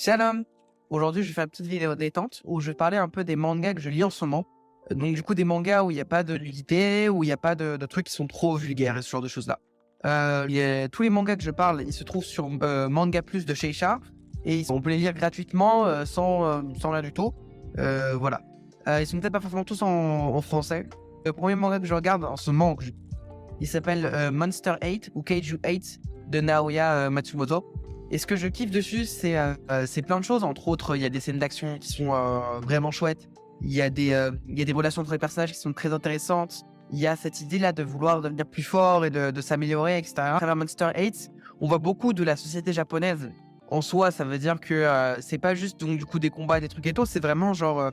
Shalom! Aujourd'hui, je vais faire une petite vidéo détente où je vais parler un peu des mangas que je lis en ce moment. Donc, du coup, des mangas où il n'y a pas de nudité, où il n'y a pas de trucs qui sont trop vulgaires et ce genre de choses-là. Tous les mangas que je parle, ils se trouvent sur Manga Plus de Shueisha et on peut les lire gratuitement sans rien du tout. Voilà. Ils sont peut-être pas forcément tous en français. Le premier manga que je regarde en ce moment, il s'appelle Monster 8 ou Kaiju 8 de Naoya Matsumoto. Et ce que je kiffe dessus, c'est plein de choses. Entre autres, il y a des scènes d'action qui sont vraiment chouettes. Il y a des relations entre les personnages qui sont très intéressantes. Il y a cette idée-là de vouloir devenir plus fort et de s'améliorer, etc. À travers Monster 8, on voit beaucoup de la société japonaise. En soi, ça veut dire que c'est pas juste donc, du coup des combats, des trucs et tout. C'est vraiment genre...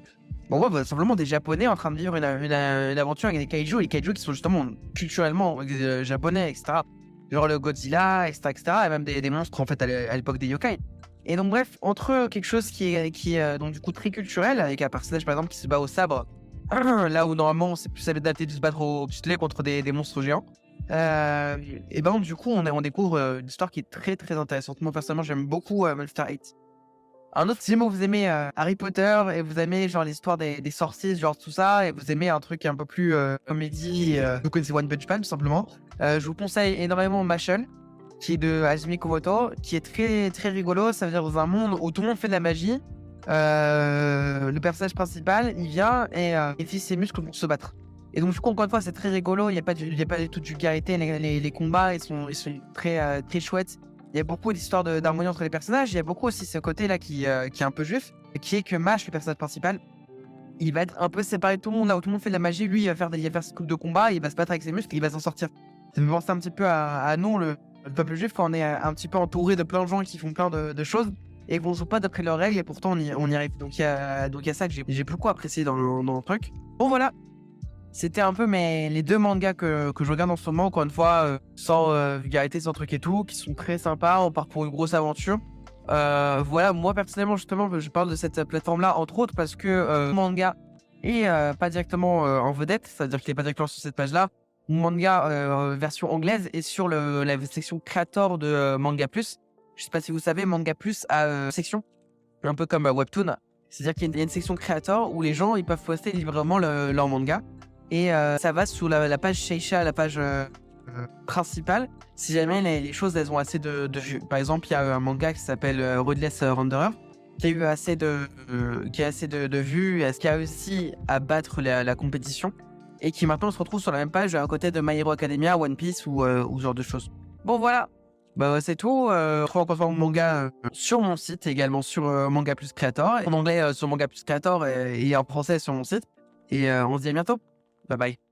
on voit simplement des Japonais en train de vivre une aventure avec des kaiju. Et les kaiju qui sont justement culturellement japonais, etc. Genre le Godzilla, etc., etc. Et même des monstres en fait à l'époque des yokai. Et donc bref, entre quelque chose qui est donc du coup très culturel, avec un personnage par exemple qui se bat au sabre, là où normalement c'est plus adapté de se battre au pistolet contre des monstres géants, et ben du coup on découvre une histoire qui est très très intéressante. Moi personnellement j'aime beaucoup Monster 8. Un autre, si vous aimez Harry Potter et vous aimez genre l'histoire des sorciers, genre tout ça, et vous aimez un truc un peu plus comédie, vous connaissez One Punch Man tout simplement, je vous conseille énormément Mashle, qui est de Hajime Komoto, qui est très très rigolo. Ça veut dire dans un monde où tout le monde fait de la magie, le personnage principal, il vient et il utilise ses muscles pour se battre. Et donc du coup encore une fois c'est très rigolo, il n'y a pas du tout de vulgarité, les combats ils sont très très chouettes. Il y a beaucoup d'histoires d'harmonie entre les personnages. Il y a beaucoup aussi ce côté-là qui est un peu juif, qui est que Mash, le personnage principal, il va être un peu séparé de tout le monde. Là où tout le monde fait de la magie, lui, il va faire ses coups de combat, il va se battre avec ses muscles, il va s'en sortir. Ça me fait penser un petit peu à nous, le peuple juif, quand on est un petit peu entouré de plein de gens qui font plein de choses et qu'on ne joue pas d'après leurs règles et pourtant on y arrive. Donc il y a ça que j'ai beaucoup apprécié dans le truc. Bon voilà. C'était un peu les deux mangas que je regarde en ce moment, encore une fois, sans vulgarité, sans truc et tout, qui sont très sympas, on part pour une grosse aventure. Voilà, moi personnellement, justement, je parle de cette plateforme-là, entre autres, parce que mon manga est pas directement en vedette, c'est-à-dire qu'il n'est pas directement sur cette page-là. Mon manga version anglaise est sur la section Creator de Manga Plus. Je sais pas si vous savez, Manga Plus a une section, un peu comme Webtoon. C'est-à-dire qu'il y a une section Creator où les gens ils peuvent poster librement leur manga. Et ça va sous la page Shueisha, la page principale, si jamais les choses elles ont assez de vues. Par exemple, il y a un manga qui s'appelle Roadless Wanderer, qui a eu assez de vues, et qui a réussi à battre la compétition, et qui maintenant se retrouve sur la même page à côté de My Hero Academia, One Piece ou ce genre de choses. Bon voilà, bah c'est tout. Je trouve encore mon manga sur mon site, et également sur Manga Plus Creator, en anglais sur Manga Plus Creator et en français sur mon site. Et on se dit à bientôt. Bye bye.